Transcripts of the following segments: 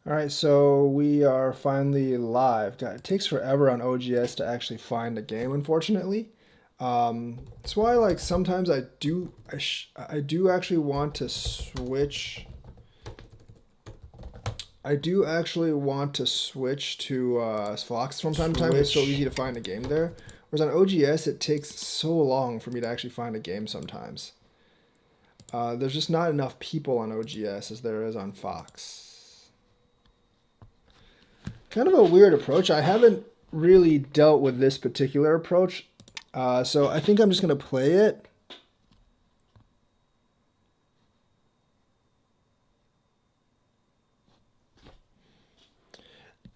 All right, so we are finally live. God, it takes forever on OGS to actually find a game, unfortunately. That's why, like, sometimes I do actually want to switch. I do actually want to switch to Fox from time to time. It's so easy to find a game there. Whereas on OGS, it takes so long for me to actually find a game sometimes. There's just not enough people on OGS as there is on Fox. Kind of a weird approach. I haven't really dealt with this particular approach, so I think I'm just going to play it.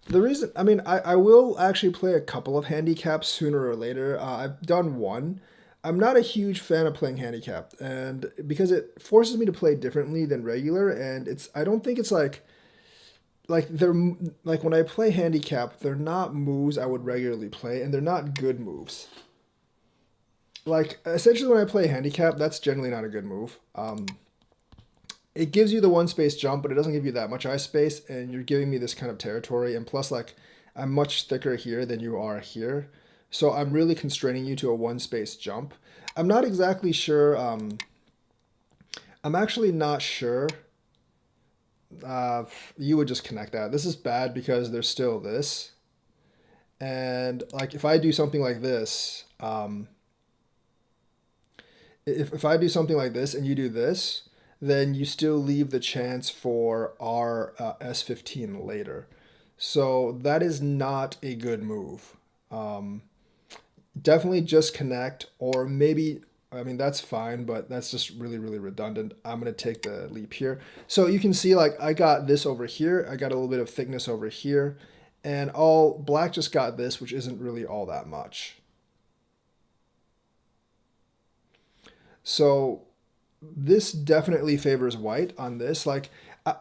The reason, I mean, I will actually play a couple of handicaps sooner or later. I've done one. I'm not a huge fan of playing handicapped, and because it forces me to play differently than regular, and I don't think it's like they're like when I play handicap, they're not moves I would regularly play, and they're not good moves. Like essentially, when I play handicap, that's generally not a good move. It gives you the one space jump, but it doesn't give you that much eye space, and you're giving me this kind of territory. And plus, like, I'm much thicker here than you are here, so I'm really constraining you to a one space jump. I'm not exactly sure. I'm actually not sure. You would just connect that. This is bad because there's still this, and like if I do something like this, if I do something like this and you do this, then you still leave the chance for our S15 later. So that is not a good move. Um, Definitely just connect, or maybe, I mean, that's fine, but that's just really, really redundant. I'm going to take the leap here. So you can see, like, I got this over here. I got a little bit of thickness over here. And all black just got this, which isn't really all that much. So this definitely favors white on this. Like, I,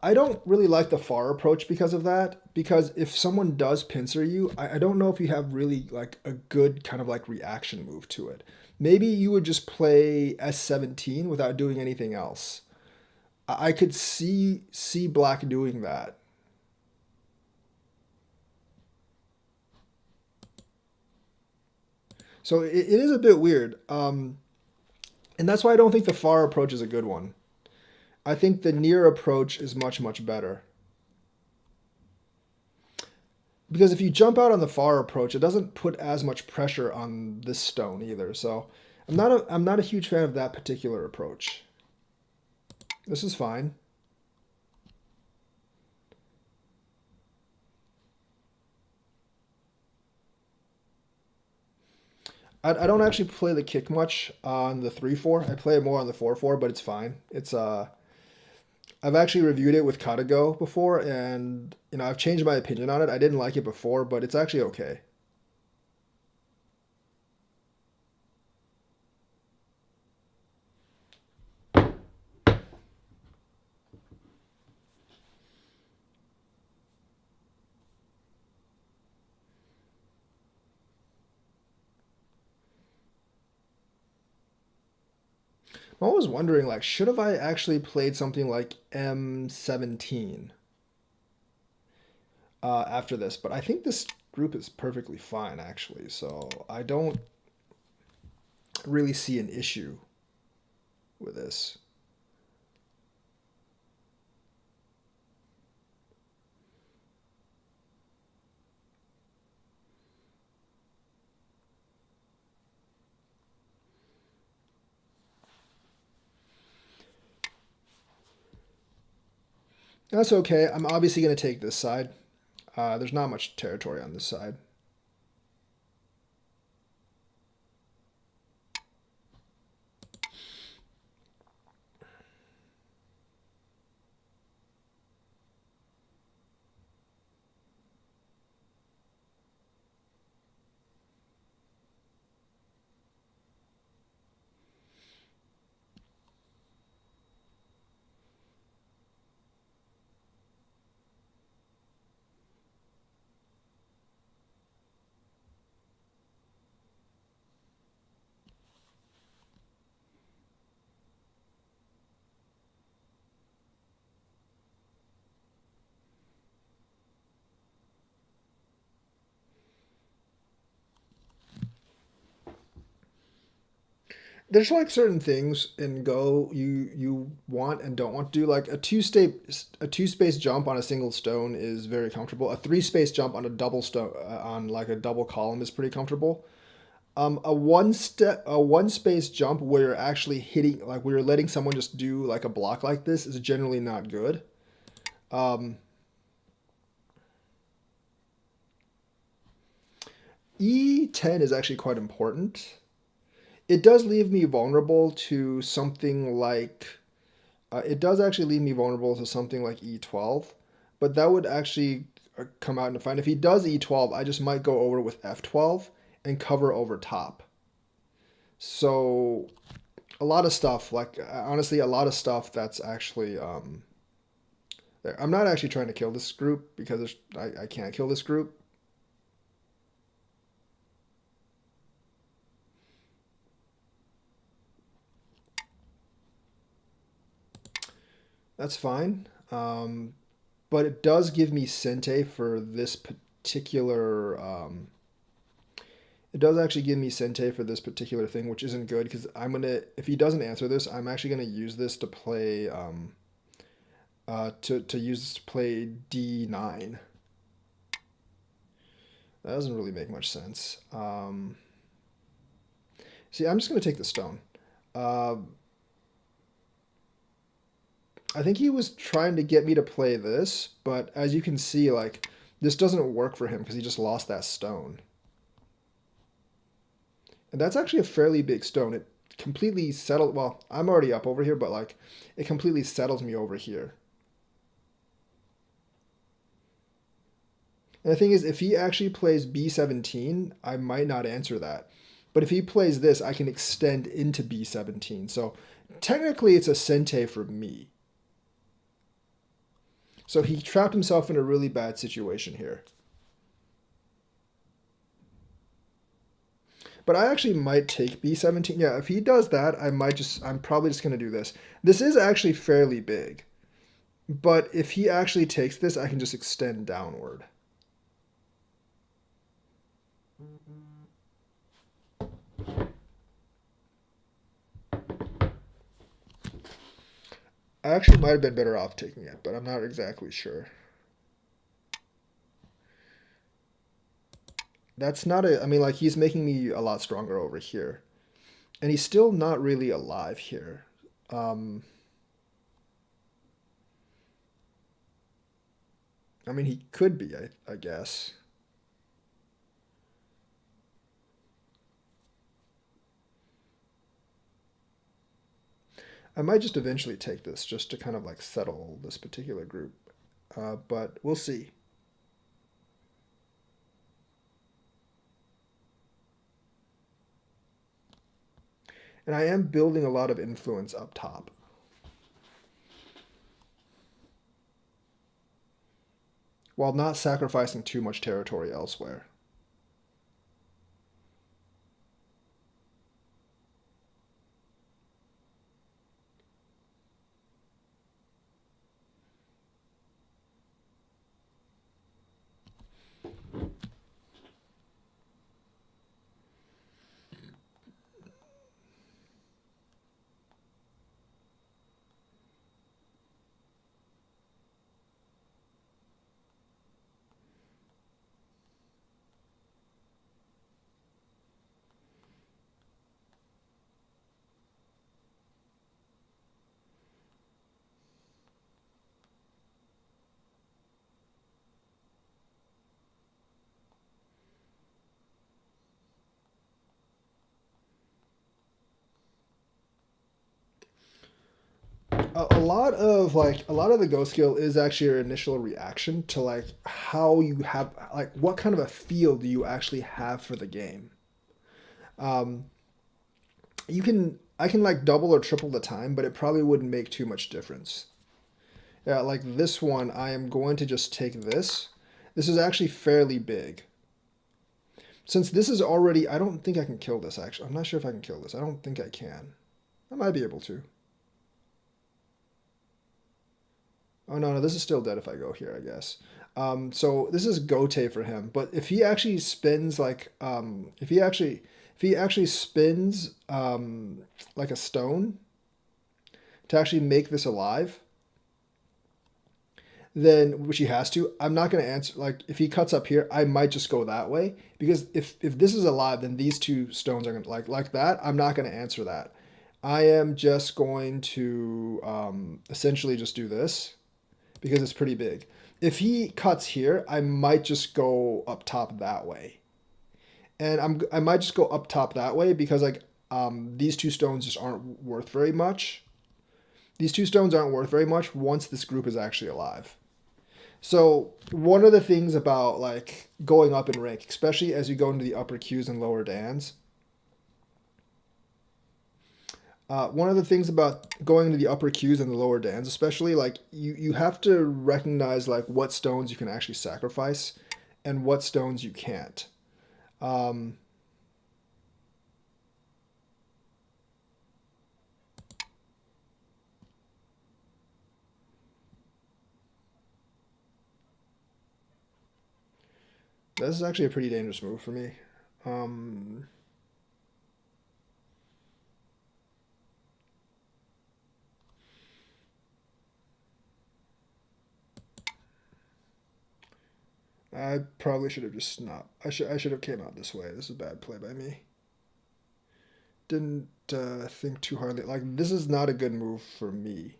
I don't really like the far approach because of that. Because if someone does pincer you, I don't know if you have really like a good kind of like reaction move to it. Maybe you would just play S17 without doing anything else. I could see black doing that. So it is a bit weird. And that's why I don't think the far approach is a good one. I think the near approach is much, much better. Because if you jump out on the far approach, it doesn't put as much pressure on this stone either. So I'm not a huge fan of that particular approach. This is fine. I don't actually play the kick much on the 3-4. I play it more on the 4-4, but it's fine. I've actually reviewed it with Katago before, and I've changed my opinion on it. I didn't like it before, but it's actually okay. I'm always wondering, like, should have I actually played something like M17 after this? But I think this group is perfectly fine, actually. So I don't really see an issue with this. That's okay. I'm obviously going to take this side. There's not much territory on this side. There's like certain things in Go you want and don't want to do. Like a two space jump on a single stone is very comfortable. A three space jump on a double stone on like a double column is pretty comfortable. A one space jump where you're actually hitting, like where you're letting someone just do like a block like this, is generally not good. Um, E10 is actually quite important. It does leave me vulnerable to something like it does actually leave me vulnerable to something like E12, but that would actually come out in a fight. If he does E12, I just might go over with F12 and cover over top. So a lot of stuff, like honestly, a lot of stuff that's actually there. I'm not actually trying to kill this group because I can't kill this group. That's fine. But it does give me Sente for this particular. It does actually give me Sente for this particular thing, which isn't good because I'm gonna. If he doesn't answer this, I'm actually gonna use this to play. To use this to play D9. That doesn't really make much sense. See, I'm just gonna take the stone. Uh, I think he was trying to get me to play this, but as you can see, like this doesn't work for him because he just lost that stone. And that's actually a fairly big stone. It completely settled. Well, I'm already up over here, but like it completely settles me over here. And the thing is, if he actually plays B17, I might not answer that. But if he plays this, I can extend into B17. So technically, it's a Sente for me. So he trapped himself in a really bad situation here. But I actually might take B17. Yeah, if he does that, I'm probably just going to do this. This is actually fairly big. But if he actually takes this, I can just extend downward. I actually might have been better off taking it, but I'm not exactly sure. That's not a. I mean, like, he's making me a lot stronger over here. And he's still not really alive here. Um, I mean, he could be, I guess. I might just eventually take this just to kind of like settle this particular group. But we'll see. And I am building a lot of influence up top. While not sacrificing too much territory elsewhere. A lot of the go skill is actually your initial reaction to like how you have like what kind of a feel do you actually have for the game. Um, you can I can like double or triple the time, but it probably wouldn't make too much difference. Yeah, like this one, I am going to just take this. This is actually fairly big. Since this is already, I don't think I can kill this actually. I'm not sure if I can kill this. I don't think I can. I might be able to. Oh no, no, this is still dead if I go here, I guess. So this is Gote for him. But if he actually spins like, if if he actually spins like a stone to actually make this alive, then which he has to, I'm not going to answer. Like if he cuts up here, I might just go that way because if this is alive, then these two stones are going to like that. I'm not going to answer that. I am just going to essentially just do this because it's pretty big. If he cuts here, I might just go up top that way, and I might just go up top that way because like these two stones just aren't worth very much. These two stones aren't worth very much once this group is actually alive. So one of the things about like going up in rank, especially as you go into the upper queues and lower dans, one of the things about going into the upper queues and the lower dans, especially like you have to recognize like what stones you can actually sacrifice and what stones you can't. Um, this is actually a pretty dangerous move for me. Um, I probably should have just not. I should have came out this way. This is a bad play by me. Didn't think too hardly. Like this is not a good move for me.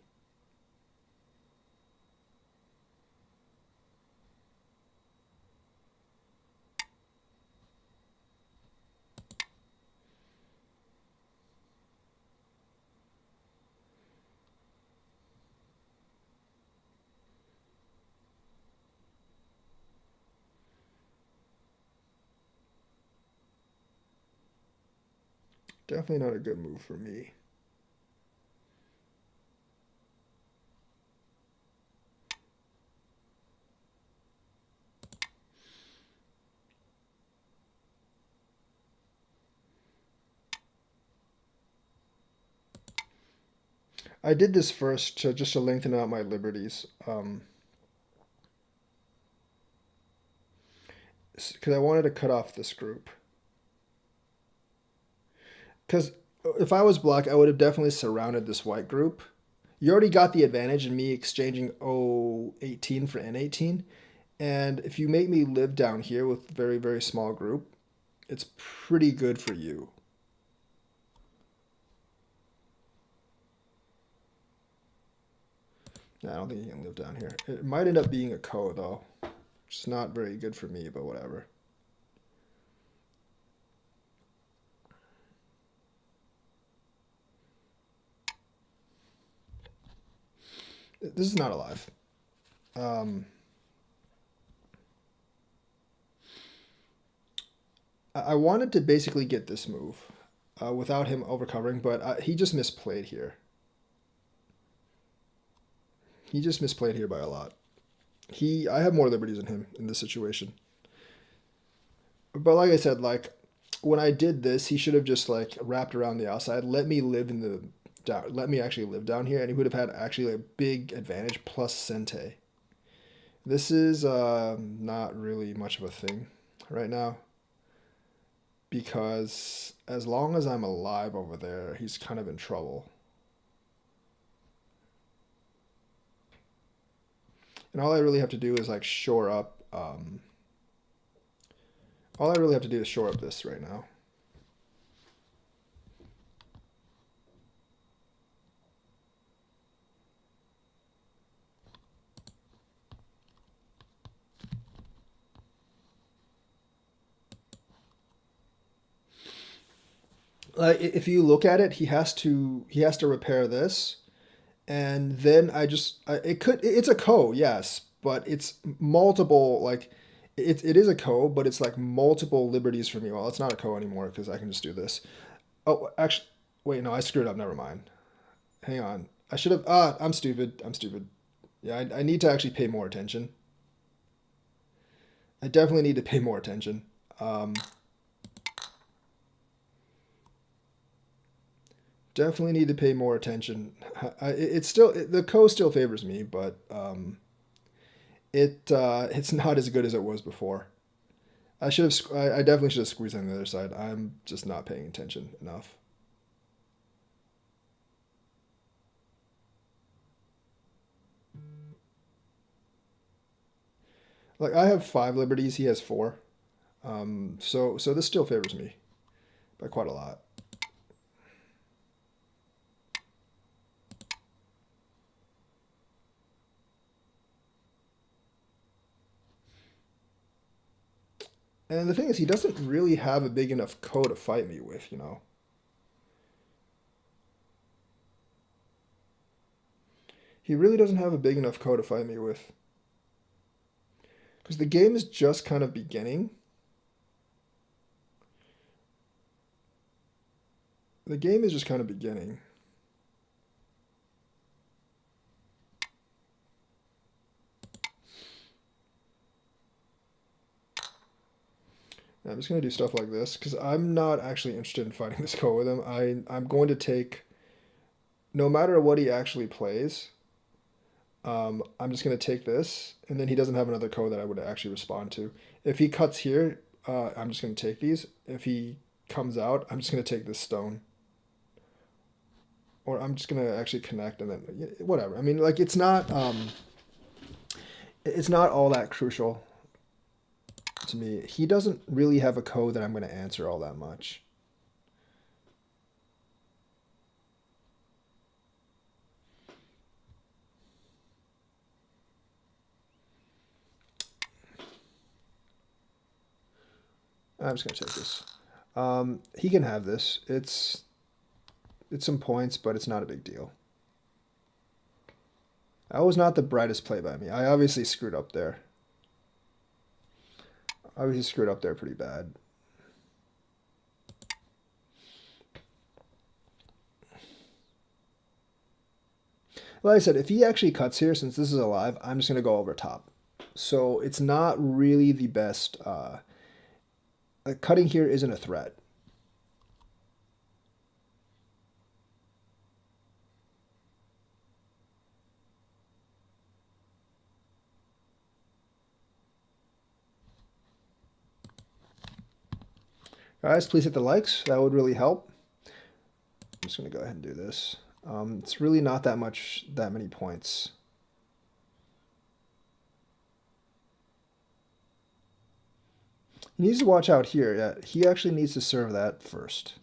Definitely not a good move for me. I did this first to just to lengthen out my liberties, because I wanted to cut off this group. Because if I was black, I would have definitely surrounded this white group. You already got the advantage in me exchanging O18 for N18, and if you make me live down here with very very small group, it's pretty good for you. I don't think you can live down here. It might end up being a ko though. It's not very good for me, but whatever. This is not alive. Um, I wanted to basically get this move without him overcovering, but he just misplayed here. He just misplayed here by a lot. I have more liberties than him in this situation. But like I said, like when I did this, he should have just like wrapped around the outside, let me live in the down, let me actually live down here, and he would have had actually a big advantage plus Sente. This is not really much of a thing right now because as long as I'm alive over there, he's kind of in trouble. And all I really have to do is like shore up. All I really have to do is shore up this right now. If you look at it, he has to repair this, and then it could it's a ko, yes, but it's multiple like it is a ko, but it's like multiple liberties for me. Well, it's not a ko anymore because I can just do this. Oh, actually, wait, no, I screwed up. Never mind. Hang on. I should have. I'm stupid. I'm stupid. Yeah, I need to actually pay more attention. I definitely need to pay more attention. Um, Definitely need to pay more attention. It's still the co still favors me, but it's not as good as it was before. I should have. I definitely should have squeezed on the other side. I'm just not paying attention enough. Like I have five liberties. He has four. So this still favors me by quite a lot. And the thing is, he doesn't really have a big enough ko to fight me with. He really doesn't have a big enough ko to fight me with. Because the game is just kind of beginning. The game is just kind of beginning. I'm just going to do stuff like this because I'm not actually interested in fighting this ko with him. I'm going to take, no matter what he actually plays, I'm just going to take this, and then he doesn't have another ko that I would actually respond to. If he cuts here, I'm just going to take these. If he comes out, I'm just going to take this stone. Or I'm just going to actually connect and then, whatever. I mean, like, it's not all that crucial to me. He doesn't really have a ko that I'm going to answer all that much. I'm just going to take this. He can have this. It's some points, but it's not a big deal. That was not the brightest play by me. I obviously screwed up there. Obviously screwed up there pretty bad. Like I said, if he actually cuts here, since this is alive, I'm just going to go over top. So it's not really the best. Cutting here isn't a threat. Guys, please hit the likes. That would really help. I'm just going to go ahead and do this. It's really not that many points. He needs to watch out here. Yeah, he actually needs to serve that first.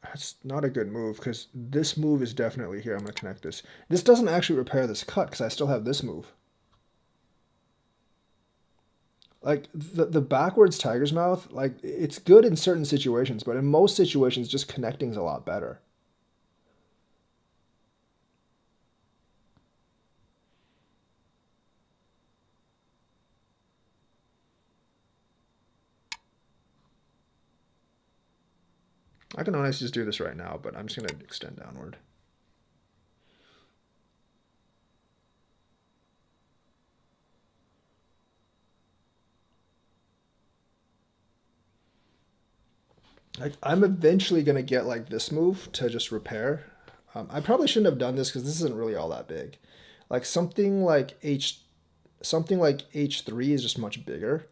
That's not a good move because this move is definitely here. I'm going to connect this. This doesn't actually repair this cut because I still have this move. Like the backwards tiger's mouth, like it's good in certain situations, but in most situations, just connecting is a lot better. I can honestly just do this right now, but I'm just going to extend downward. I'm eventually going to get like this move to just repair. I probably shouldn't have done this because this isn't really all that big. Like something like H3 is just much bigger.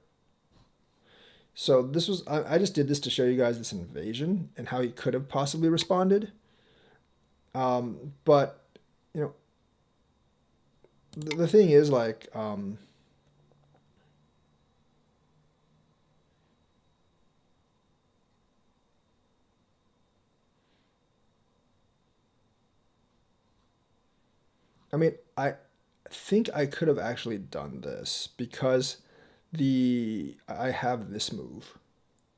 So this was I just did this to show you guys this invasion and how he could have possibly responded. But you know the thing is like I mean I think I could have actually done this because the I have this move,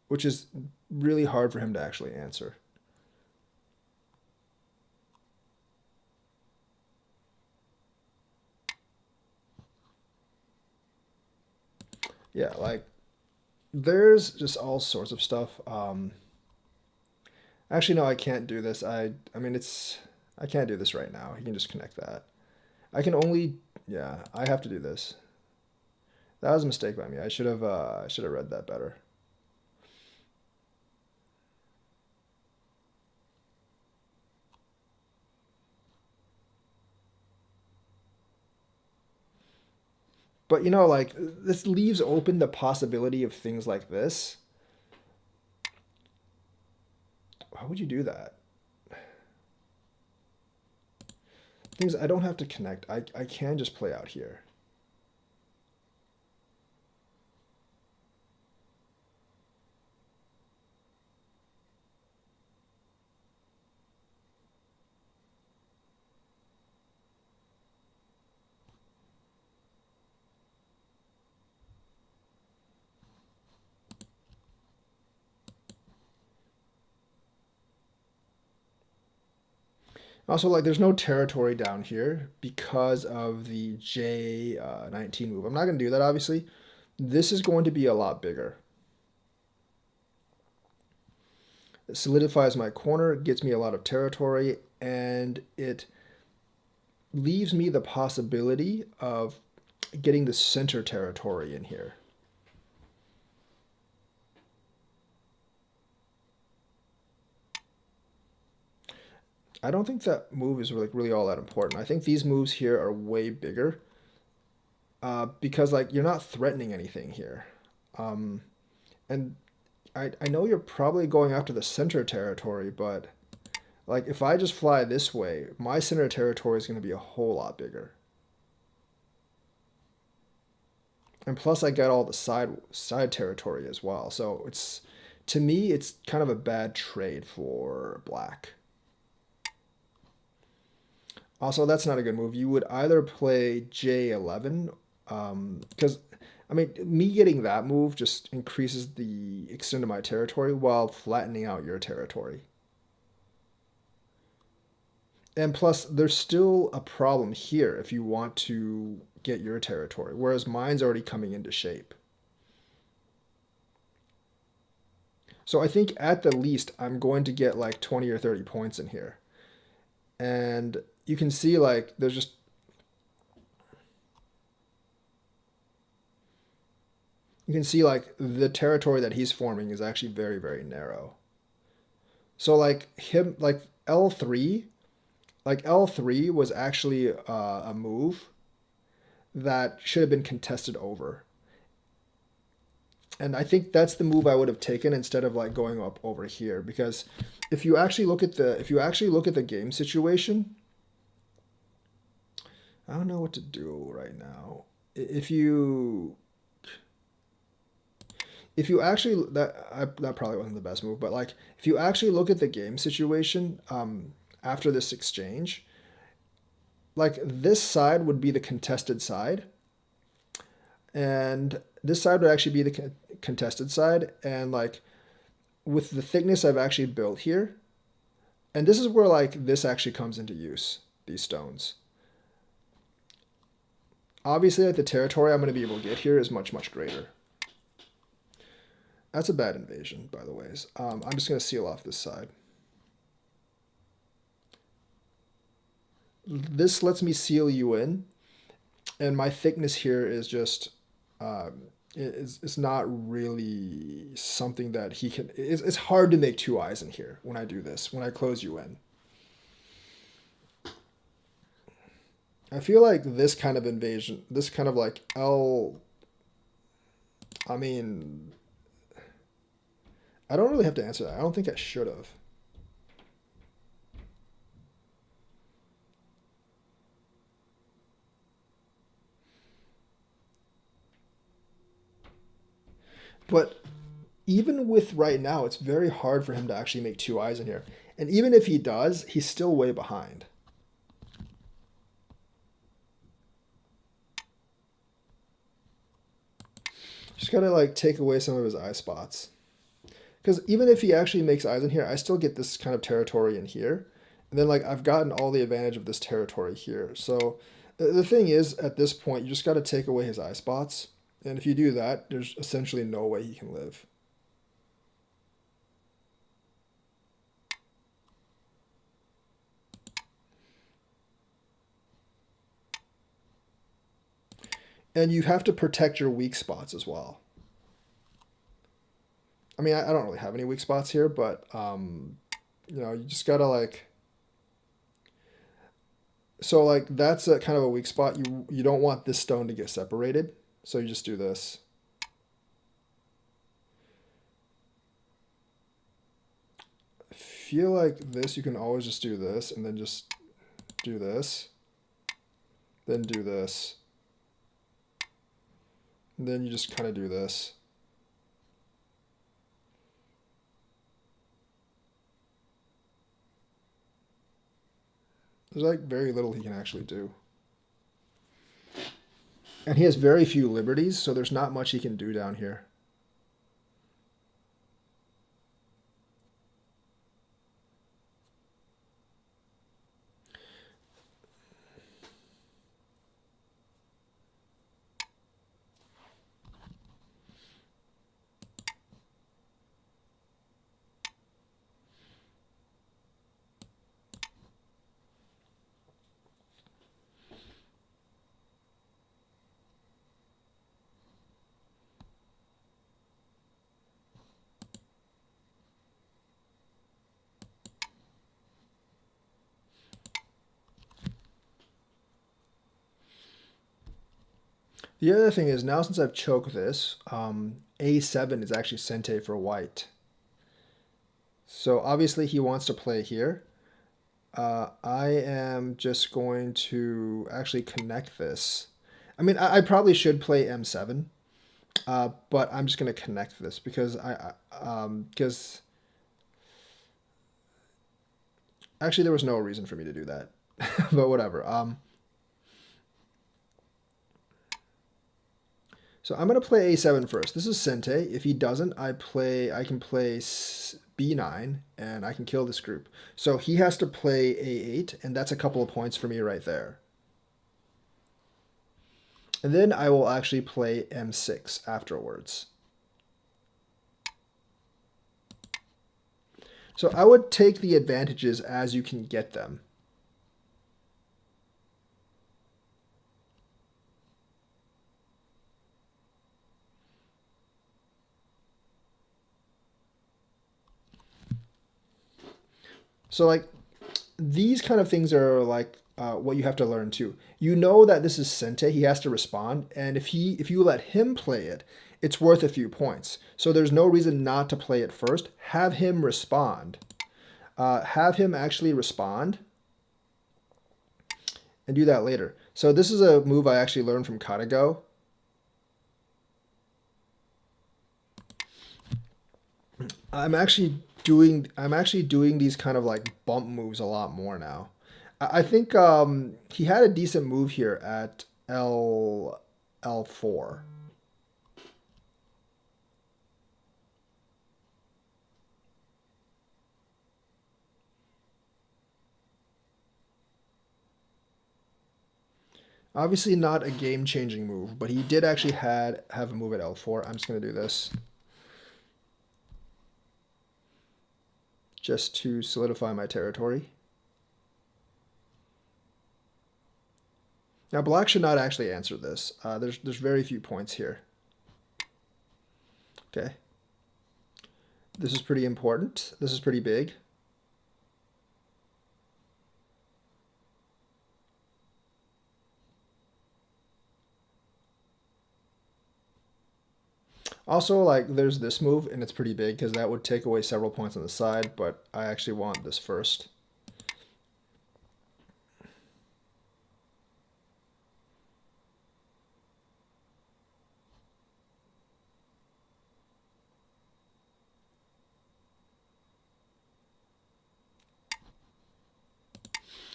which is really hard for him to actually answer. Yeah, like there's just all sorts of stuff. Actually, no, I can't do this. I mean, I can't do this right now. You can just connect that. I can only, yeah, I have to do this. That was a mistake by me. I should have read that better. But you know, like this leaves open the possibility of things like this. How would you do that? Things I don't have to connect. I can just play out here. Also, like, there's no territory down here because of the J19 move. I'm not going to do that, obviously. This is going to be a lot bigger. It solidifies my corner, gets me a lot of territory, and it leaves me the possibility of getting the center territory in here. I don't think that move is really all that important. I think these moves here are way bigger because like you're not threatening anything here. Um, and I know you're probably going after the center territory, but like if I just fly this way, my center territory is going to be a whole lot bigger. And plus I got all the side territory as well. So it's to me it's kind of a bad trade for black. Also, that's not a good move. You would either play J11, because I mean, me getting that move just increases the extent of my territory while flattening out your territory. And plus, there's still a problem here if you want to get your territory, whereas mine's already coming into shape. So I think at the least, I'm going to get like 20 or 30 points in here. And you can see like there's just you can see like the territory that he's forming is actually very, very narrow. So like him like L3, like L3 was actually a move that should have been contested over. And I think that's the move I would have taken instead of like going up over here because if you actually look at the game situation, I don't know what to do right now. If you actually that probably wasn't the best move, but like if you actually look at the game situation after this exchange, like this side would be the contested side, and this side would actually be the contested side, and like with the thickness I've actually built here, and this is where like this actually comes into use. These stones. Obviously, like the territory I'm going to be able to get here is much much greater. That's a bad invasion, by the ways. I'm just going to seal off this side. This lets me seal you in, and my thickness here is just it's not really something that he can. It's hard to make two eyes in here when I do this. When I close you in, I feel like this kind of invasion, this kind of like L. I mean, I don't really have to answer that. I don't think I should have. But even with right now, it's very hard for him to actually make two eyes in here. And even if he does, he's still way behind. Just gotta like take away some of his eye spots. Because even if he actually makes eyes in here, I still get this kind of territory in here. And then like I've gotten all the advantage of this territory here. So the thing is, at this point, you just gotta take away his eye spots. And if you do that, there's essentially no way he can live. And you have to protect your weak spots as well. I mean, I don't really have any weak spots here, but you know, you just gotta like. So like that's a kind of a weak spot. You don't want this stone to get separated. So you just do this. I feel like this, you can always just do this and then just do this. Then do this. And then you just kind of do this. There's like very little he can actually do. And he has very few liberties, so there's not much he can do down here. The other thing is now since I've choked this, A7 is actually Sente for white. So obviously he wants to play here. I am just going to actually connect this. I mean, I probably should play M7, but I'm just going to connect this because because actually there was no reason for me to do that, but whatever. So I'm going to play A7 first. This is Sente. If he doesn't, I can play B9 and I can kill this group. So he has to play A8 and that's a couple of points for me right there. And then I will actually play M6 afterwards. So I would take the advantages as you can get them. So like these kind of things are like what you have to learn too. You know that this is Sente, he has to respond, and if you let him play it, it's worth a few points. So there's no reason not to play it first. Have him respond. Have him actually respond, and do that later. So this is a move I actually learned from Katago. I'm actually doing these kind of like bump moves a lot more now. I think he had a decent move here at L4. Obviously not a game-changing move, but he did actually have a move at L4. I'm just going to do this just to solidify my territory. Now black should not actually answer this. There's very few points here. Okay. This is pretty important. This is pretty big. Also, like, there's this move, and it's pretty big because that would take away several points on the side, but I actually want this first.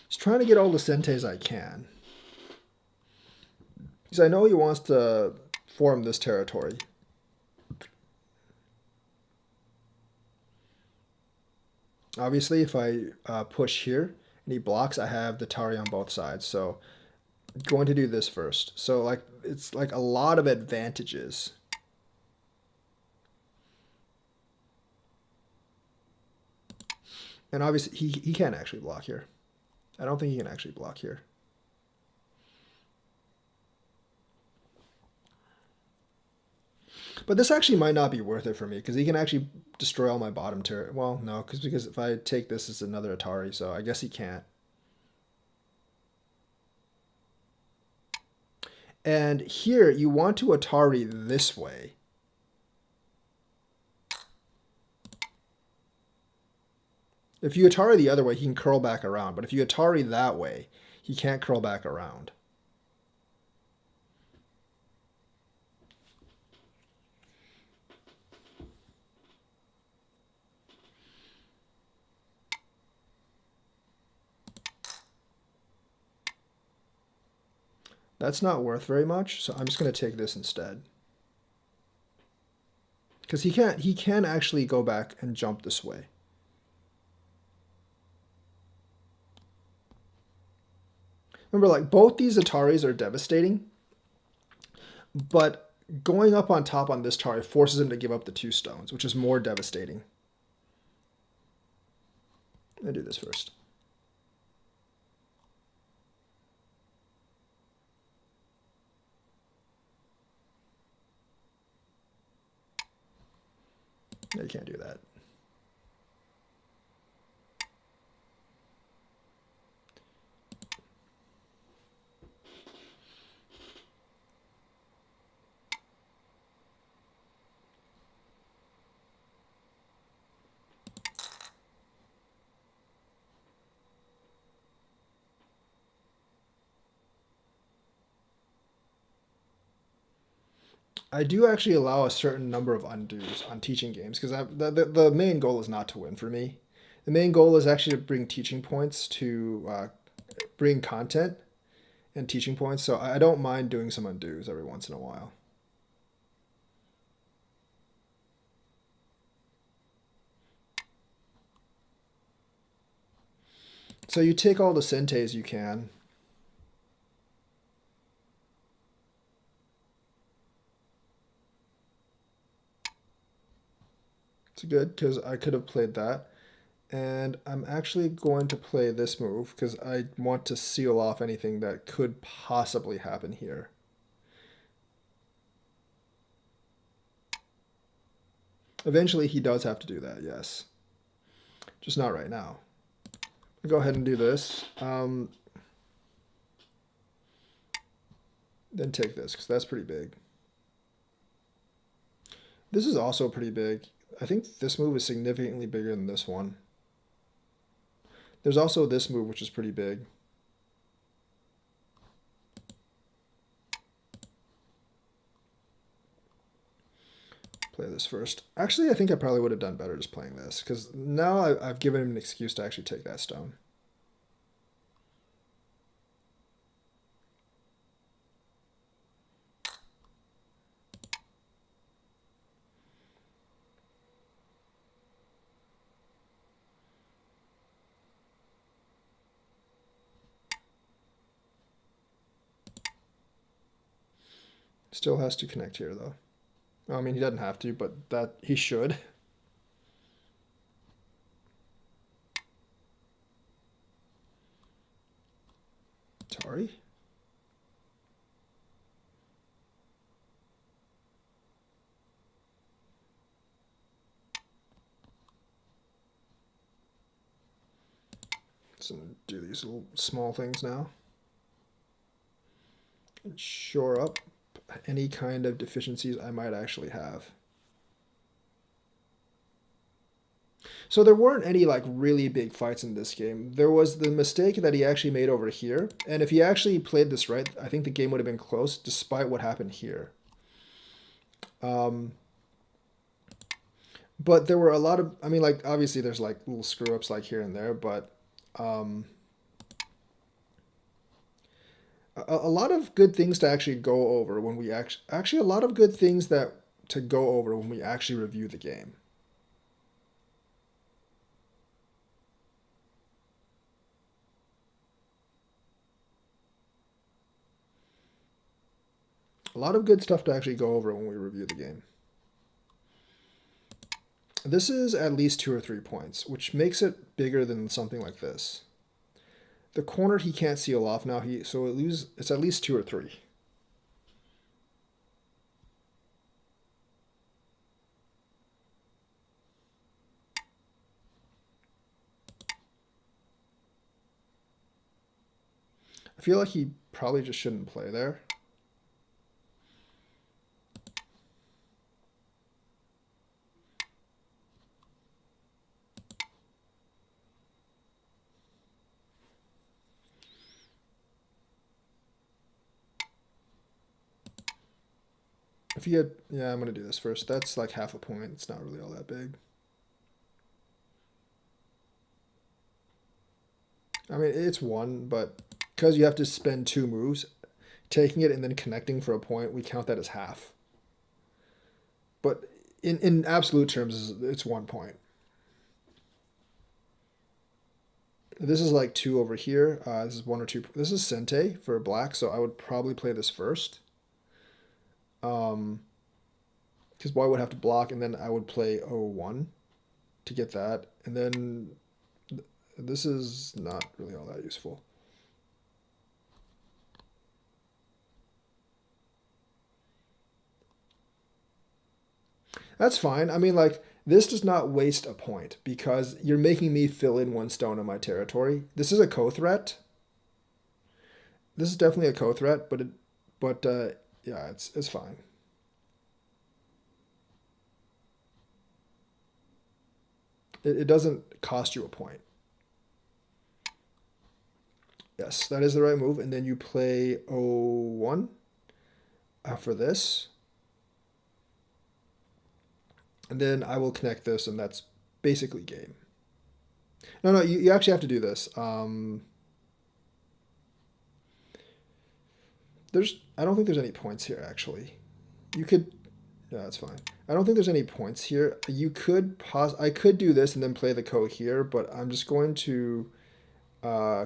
Just trying to get all the Sentes I can. Because I know he wants to form this territory. Obviously, if I push here and he blocks, I have the Tari on both sides. So I'm going to do this first. So like it's like a lot of advantages. And obviously, he can't actually block here. I don't think he can actually block here. But this actually might not be worth it for me because he can actually destroy all my bottom tier. Well, no, because if I take this, it's another Atari, so I guess he can't. And here you want to Atari this way. If you Atari the other way, he can curl back around. But if you Atari that way, he can't curl back around. That's not worth very much, so I'm just going to take this instead. Because he can actually go back and jump this way. Remember, like, both these Ataris are devastating, but going up on top on this Atari forces him to give up the 2 stones, which is more devastating. I'll do this first. No, you can't do that. I do actually allow a certain number of undos on teaching games because the main goal is not to win for me. The main goal is actually to bring teaching points to bring content and teaching points. So I don't mind doing some undos every once in a while. So you take all the sentes you can. It's good because I could have played that. And I'm actually going to play this move because I want to seal off anything that could possibly happen here. Eventually he does have to do that, yes. Just not right now. I'll go ahead and do this. Then take this because that's pretty big. This is also pretty big. I think this move is significantly bigger than this one. There's also this move, which is pretty big. Play this first. Actually, I think I probably would have done better just playing this, because now I've given him an excuse to actually take that stone. Still has to connect here, though. I mean, he doesn't have to, but that he should. Sorry. So do these little small things now. And shore up any kind of deficiencies I might actually have. So there weren't any like really big fights in this game. There was the mistake that he actually made over here, and if he actually played this right, I think the game would have been close despite what happened here. But there were a lot of, I mean, like obviously there's like little screw ups like here and there, but a lot of good things to actually go over when we actually a lot of good things that to go over when we actually review the game. A lot of good stuff to actually go over when we review the game. This is at least 2 or 3 points, which makes it bigger than something like this. The corner he can't seal off now, so it's at least 2 or 3. I feel like he probably just shouldn't play there. If you get, yeah, I'm going to do this first. That's like half a point. It's not really all that big. I mean, it's one, but because you have to spend 2 moves, taking it and then connecting for a point, we count that as half. But in absolute terms, it's 1 point. This is like 2 over here. This is 1 or 2. This is Sente for black, so I would probably play this first. Because white would have to block, and then I would play 0-1 to get that. And then this is not really all that useful. That's fine. I mean, like, this does not waste a point because you're making me fill in 1 stone in my territory. This is a co-threat. This is definitely a co-threat, but yeah, it's fine. It doesn't cost you a point. Yes, that is the right move. And then you play 0-1 for this. And then I will connect this, and that's basically game. No, you actually have to do this. I don't think there's any points here, actually. You could, yeah, that's fine. I don't think there's any points here. You could I could do this and then play the ko here, but I'm just going to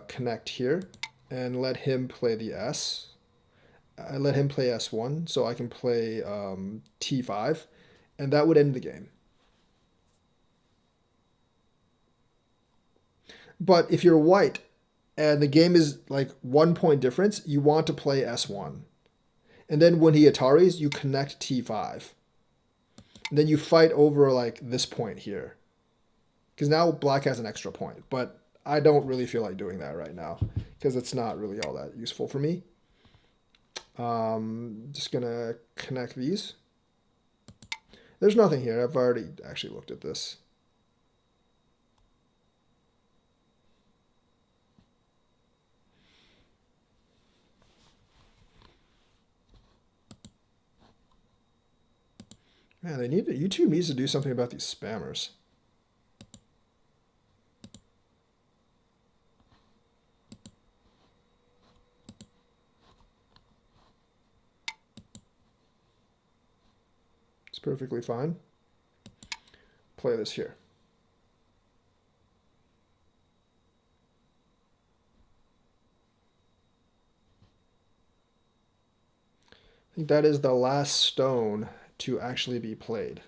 connect here and let him play the S. I let him play S1, so I can play T5, and that would end the game. But if you're white and the game is like 1 point difference, you want to play S1. And then when he Ataris, you connect T5. And then you fight over like this point here. Because now black has an extra point. But I don't really feel like doing that right now. Because it's not really all that useful for me. Just going to connect these. There's nothing here. I've already actually looked at this. Man, YouTube needs to do something about these spammers. It's perfectly fine. Play this here. I think that is the last stone to actually be played.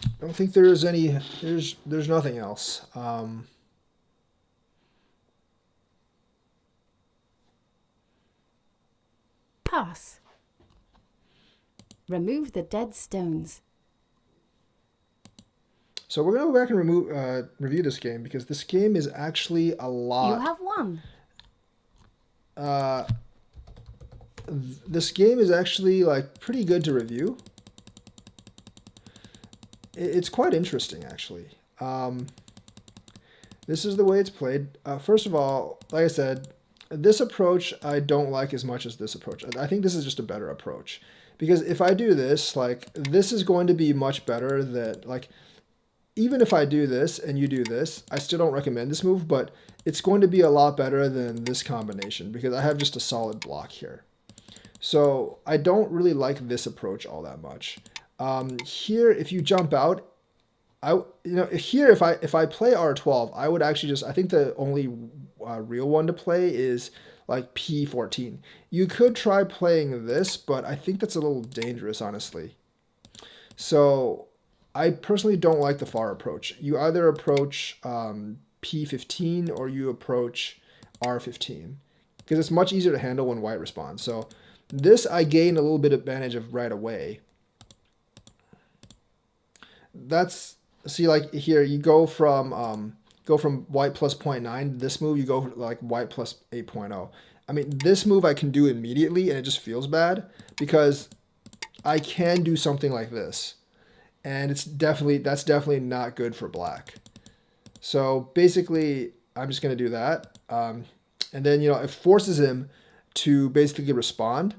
I don't think there is any. There's nothing else. Pass. Remove the dead stones. So we're gonna go back and review this game because this game is actually a lot. You have won. This game is actually like pretty good to review. It's quite interesting, actually. This is the way it's played. First of all, like I said, this approach I don't like as much as this approach. I think this is just a better approach. Because if I do this, like, this is going to be much better than, like, even if I do this and you do this, I still don't recommend this move, but it's going to be a lot better than this combination because I have just a solid block here. So I don't really like this approach all that much. Here, if you jump out, here if I play R12, I would actually I think the only real one to play is like P14. You could try playing this, but I think that's a little dangerous, honestly. So I personally don't like the far approach. You either approach P15 or you approach R15 because it's much easier to handle when white responds. So this I gain a little bit of advantage of right away. That's see like here you go from white plus 0.9. This move you go like white plus 8.0. I mean, this move I can do immediately and it just feels bad because I can do something like this. And that's definitely not good for black. So basically, I'm just going to do that. And then, it forces him to basically respond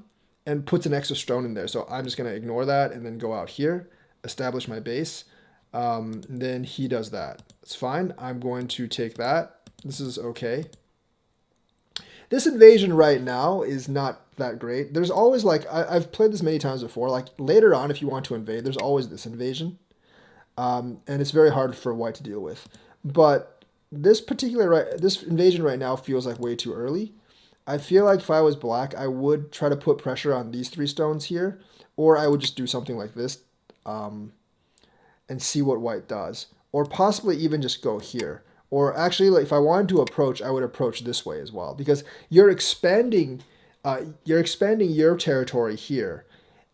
and puts an extra stone in there. So I'm just going to ignore that and then go out here, establish my base. Then he does that. It's fine. I'm going to take that. This is okay. This invasion right now is not that great. There's always like, I've played this many times before. Like later on, if you want to invade, there's always this invasion. And it's very hard for white to deal with. But this invasion right now feels like way too early. I feel like if I was black, I would try to put pressure on these 3 stones here, or I would just do something like this, and see what white does, or possibly even just go here. Or actually, like, if I wanted to approach, I would approach this way as well, because you're expanding your territory here,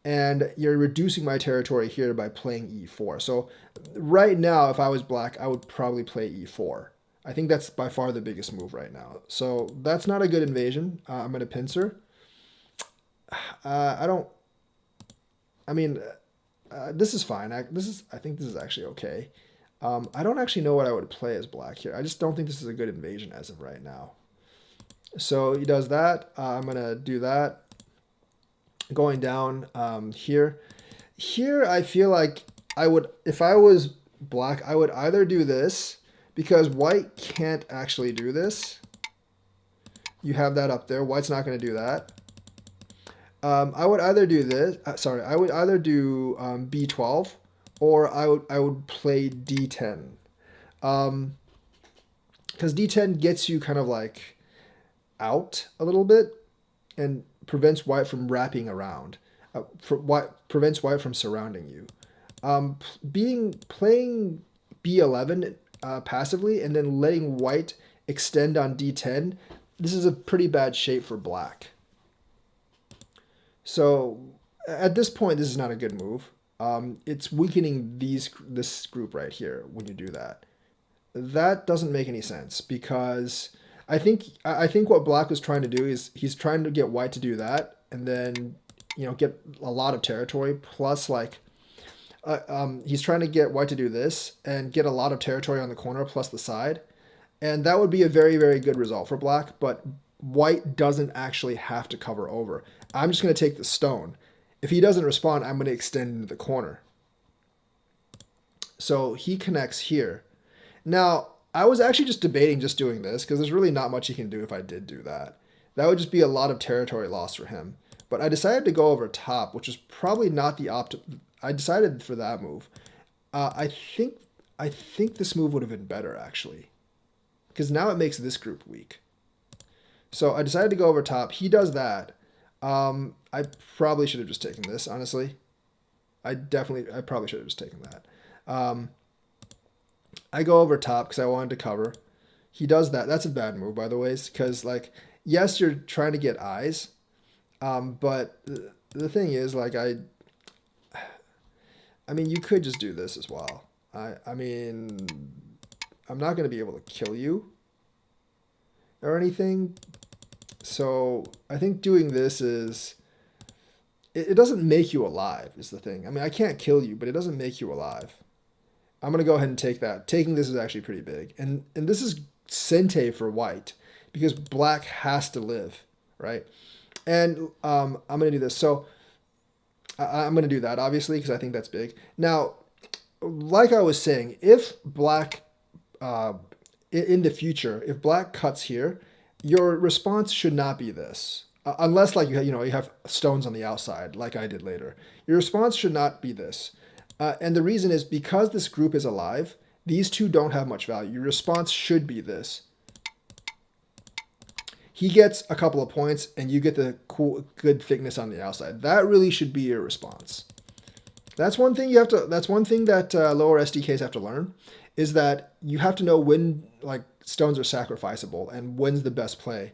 and you're reducing my territory here by playing e4. So right now, if I was black, I would probably play e4. I think that's by far the biggest move right now. So that's not a good invasion. I'm going to pincer. I don't. I mean, this is fine. I think this is actually okay. I don't actually know what I would play as black here. I just don't think this is a good invasion as of right now. So he does that. I'm going to do that. Going down here. Here, I feel like if I was black, I would either do this, because white can't actually do this. You have that up there. White's not going to do that. I would either do this. I would either do B12, or I would play D10. Because D10 gets you kind of like out a little bit and prevents white from wrapping around. Prevents white from surrounding you. Playing B11 passively and then letting white extend on D10. This is a pretty bad shape for black. So at this point, this is not a good move. It's weakening this group right here when you do that. That doesn't make any sense, because I think what black was trying to do is he's trying to get white to do that, and then get a lot of territory, plus like he's trying to get white to do this and get a lot of territory on the corner plus the side, and that would be a very, very good result for black. But white doesn't actually have to cover over. I'm just going to take the stone. If he doesn't respond, I'm going to extend into the corner. So he connects here. Now, I was actually just debating just doing this, because there's really not much he can do if I did do that. That would just be a lot of territory loss for him. But I decided to go over top, which is probably not the I decided for that move. I think this move would have been better, actually, because now it makes this group weak. So I decided to go over top. He does that. I probably should have just taken this, honestly. I probably should have just taken that. I go over top because I wanted to cover. He does that. That's a bad move, by the way, because, like, yes, you're trying to get eyes, but the thing is, like, I mean, you could just do this as well. I mean, I'm not going to be able to kill you or anything. So I think doing this it doesn't make you alive, is the thing. I mean, I can't kill you, but it doesn't make you alive. I'm going to go ahead and take that. Taking this is actually pretty big. And this is Sente for white, because black has to live, right? And I'm going to do this. So I'm going to do that, obviously, because I think that's big. Now, like I was saying, if black, in the future, if black cuts here, your response should not be this. Unless, like, you have stones on the outside, like I did later. Your response should not be this. And the reason is because this group is alive, these two don't have much value. Your response should be this. He gets a couple of points, and you get the good thickness on the outside. That really should be your response. That's one thing That's one thing that lower SDKs have to learn, is that you have to know when, like, stones are sacrificable and when's the best play.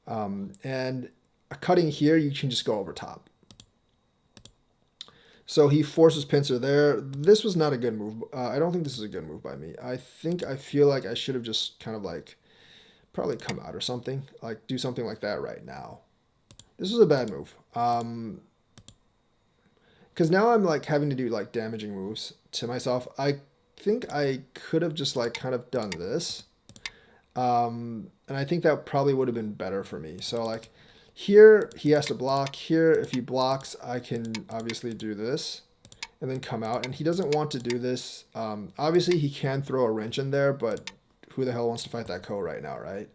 And cutting here, you can just go over top. So he forces pincer there. This was not a good move. I don't think this is a good move by me. I feel like I should have just kind of like probably come out or something. Like do something like that right now. This was a bad move. Because now I'm like having to do like damaging moves to myself. I think I could have just like kind of done this. And I think that probably would have been better for me. So like here he has to block. Here if he blocks, I can obviously do this and then come out. And he doesn't want to do this. Obviously he can throw a wrench in there, but who the hell wants to fight that Ko right now, right?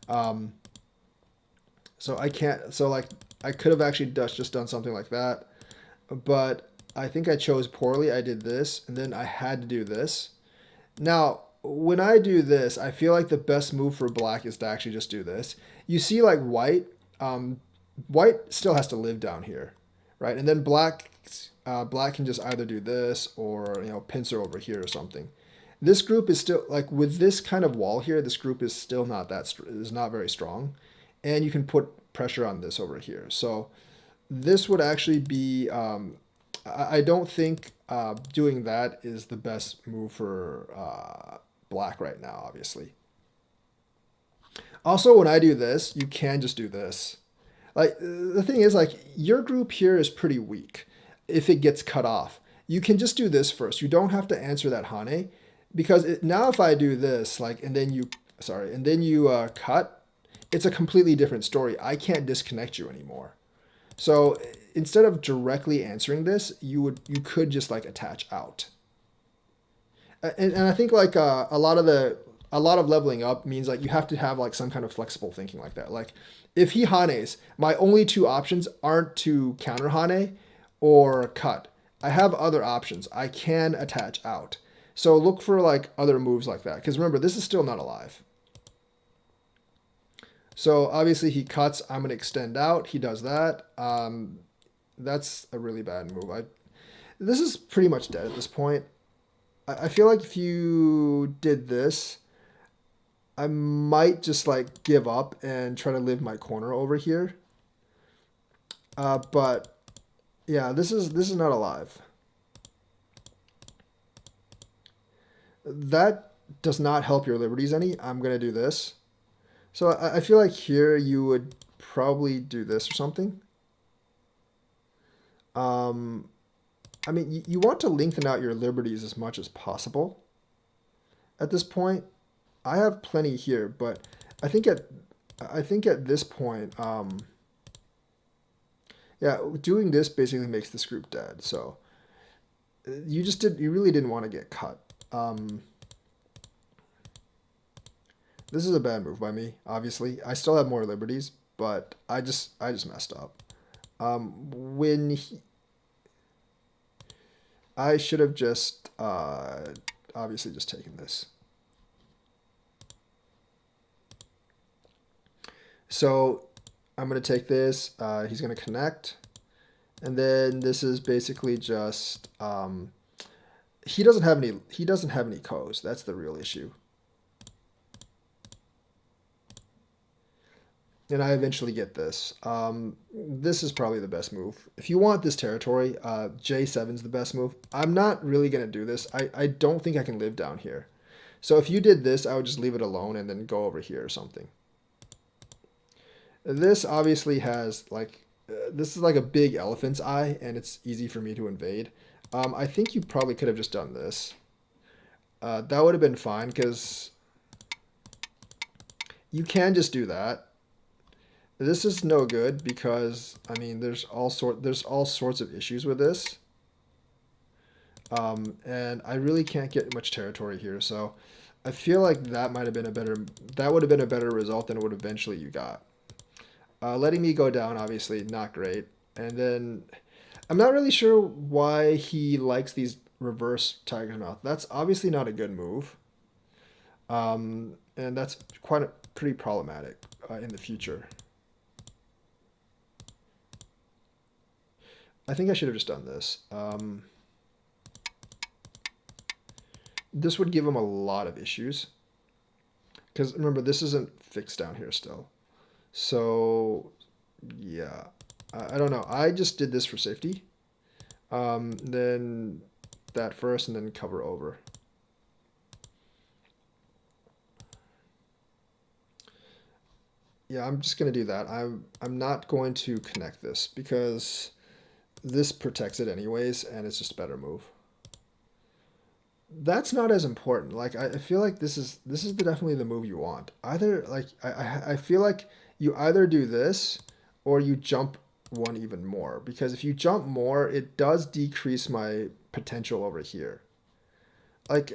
Um, so I can't. So like I could have actually just done something like that, but I think I chose poorly. I did this, and then I had to do this. Now, when I do this, I feel like the best move for black is to actually just do this. You see, like white, white still has to live down here, right? And then black can just either do this or pincer over here or something. This group is still like with this kind of wall here. This group is still not is not very strong, and you can put pressure on this over here. So this would actually be. I don't think doing that is the best move for black right now, obviously. Also, when I do this, you can just do this. Like, the thing is, like, your group here is pretty weak if it gets cut off. You can just do this first. You don't have to answer that Hane because now if I do this, like, and then you cut, it's a completely different story. I can't disconnect you anymore. So instead of directly answering this, you could just like attach out. And I think like a lot of leveling up means like you have to have like some kind of flexible thinking like that. Like if he Hanes, my only two options aren't to counter Hane or cut. I have other options. I can attach out. So look for like other moves like that. Because remember, this is still not alive. So obviously he cuts. I'm going to extend out. He does that. That's a really bad move. This is pretty much dead at this point. I feel like if you did this, I might just like give up and try to live my corner over here. But yeah, this is not alive. That does not help your liberties any. I'm gonna do this. So I feel like here you would probably do this or something. Um, I mean, you want to lengthen out your liberties as much as possible at this point. I have plenty here, but I think at I think at this point, yeah, doing this basically makes this group dead. So you really didn't want to get cut. This is a bad move by me. Obviously, I still have more liberties, but I just messed up. When I should have just obviously just taken this. So I'm going to take this. He's going to connect. And then this is basically just he doesn't have any Ko's. That's the real issue. And I eventually get this. This is probably the best move. If you want this territory, J7 is the best move. I'm not really going to do this. I don't think I can live down here. So if you did this, I would just leave it alone and then go over here or something. This obviously has like, this is like a big elephant's eye and it's easy for me to invade. I think you probably could have just done this. That would have been fine because you can just do that. This is no good because I mean there's all sorts of issues with this. And I really can't get much territory here, so I feel like that might have been that would have been a better result than what eventually you got. Letting me go down, obviously, not great. And then I'm not really sure why he likes these reverse tiger's mouth. That's obviously not a good move. And that's pretty problematic in the future. I think I should have just done this. This would give him a lot of issues. Because remember, this isn't fixed down here still. So, yeah. I don't know. I just did this for safety. Then that first, and then cover over. Yeah, I'm just gonna do that. I'm not going to connect this because this protects it anyways, and it's just a better move. That's not as important. Like I feel like this is definitely the move you want. Either like I feel like you either do this or you jump one even more, because if you jump more, it does decrease my potential over here. Like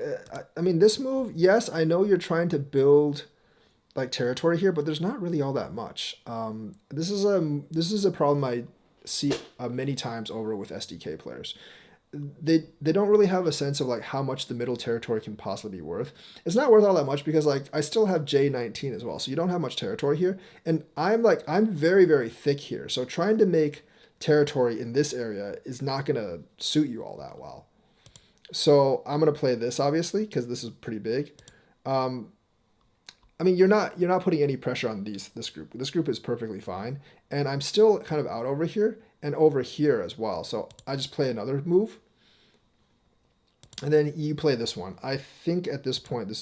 I mean, this move, yes, I know you're trying to build like territory here, but there's not really all that much. This is a problem I see many times over with SDK players. They don't really have a sense of like how much the middle territory can possibly be worth. It's not worth all that much because like I still have J19 as well, so you don't have much territory here, and I'm very very thick here, so trying to make territory in this area is not gonna suit you all that well. So I'm gonna play this obviously because this is pretty big. Um, I mean, you're not putting any pressure on this group. This group is perfectly fine, and I'm still kind of out over here and over here as well. So I just play another move, and then you play this one. I think at this point this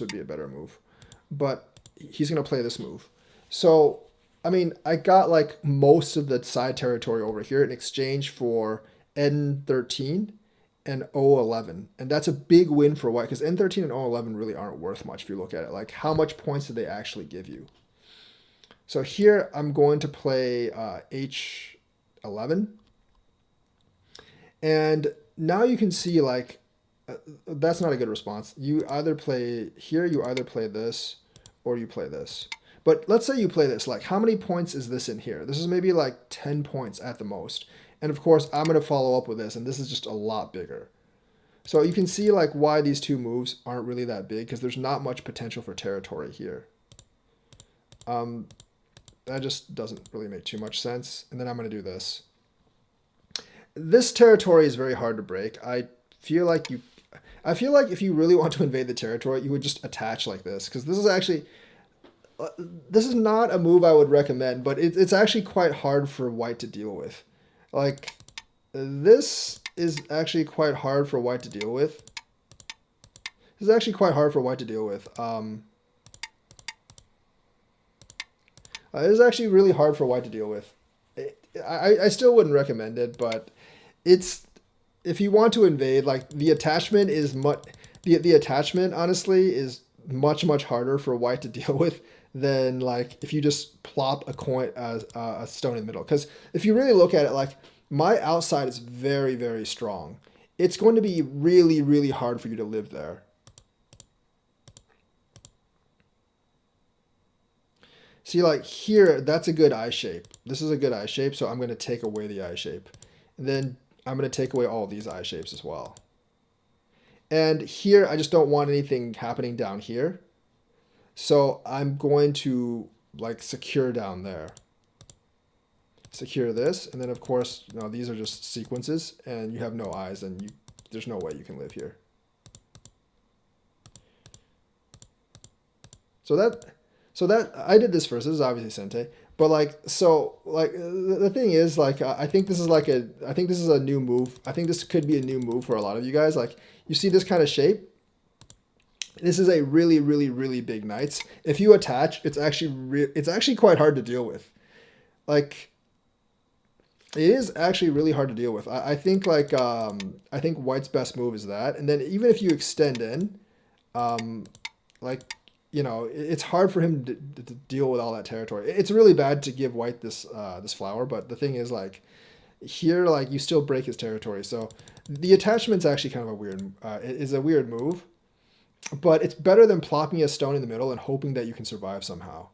would be a better move, but he's gonna play this move. So I mean, I got like most of the side territory over here in exchange for N13 and O11. And that's a big win for White because N13 and O11 really aren't worth much if you look at it. Like, how much points did they actually give you? So here I'm going to play H11. And now you can see, like, that's not a good response. You either play here, you either play this, or you play this. But let's say you play this. Like, how many points is this in here? This is maybe like 10 points at the most. And of course, I'm going to follow up with this, and this is just a lot bigger. So you can see like why these two moves aren't really that big, because there's not much potential for territory here. That just doesn't really make too much sense. And then I'm going to do this. This territory is very hard to break. I feel like if you really want to invade the territory, you would just attach like this, because this is not a move I would recommend, but it's actually quite hard for White to deal with. Like, this is actually quite hard for White to deal with. This is actually quite hard for White to deal with. It is actually really hard for White to deal with. I still wouldn't recommend it, but it's, if you want to invade, like, the attachment is much, the attachment honestly is much harder for White to deal with than like if you just plop a coin, a stone in the middle. Because if you really look at it, like, my outside is very strong. It's going to be really hard for you to live there. See, like here, that's a good eye shape. This is a good eye shape, so I'm going to take away the eye shape. And then I'm going to take away all these eye shapes as well. And here, I just don't want anything happening down here. So I'm going to like secure down there. Secure this, and then of course, you know, these are just sequences, and you have no eyes, and there's no way you can live here. So that I did this first. This is obviously Sente, but like, so like the thing is, like, I think this is a new move. I think this could be a new move for a lot of you guys. Like, you see this kind of shape. This is a really big knights. If you attach, it's actually quite hard to deal with. Like, it is actually really hard to deal with. I think like I think White's best move is that, and then even if you extend in, like, you know, it's hard for him to deal with all that territory. It's really bad to give White this this flower, but the thing is, like, here, like, you still break his territory. So the attachment's actually kind of a weird, it is a weird move, but it's better than plopping a stone in the middle and hoping that you can survive somehow.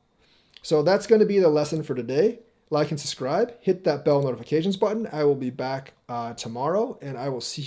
So that's going to be the lesson for today. Like and subscribe, hit that bell notifications button. I will be back tomorrow, and I will see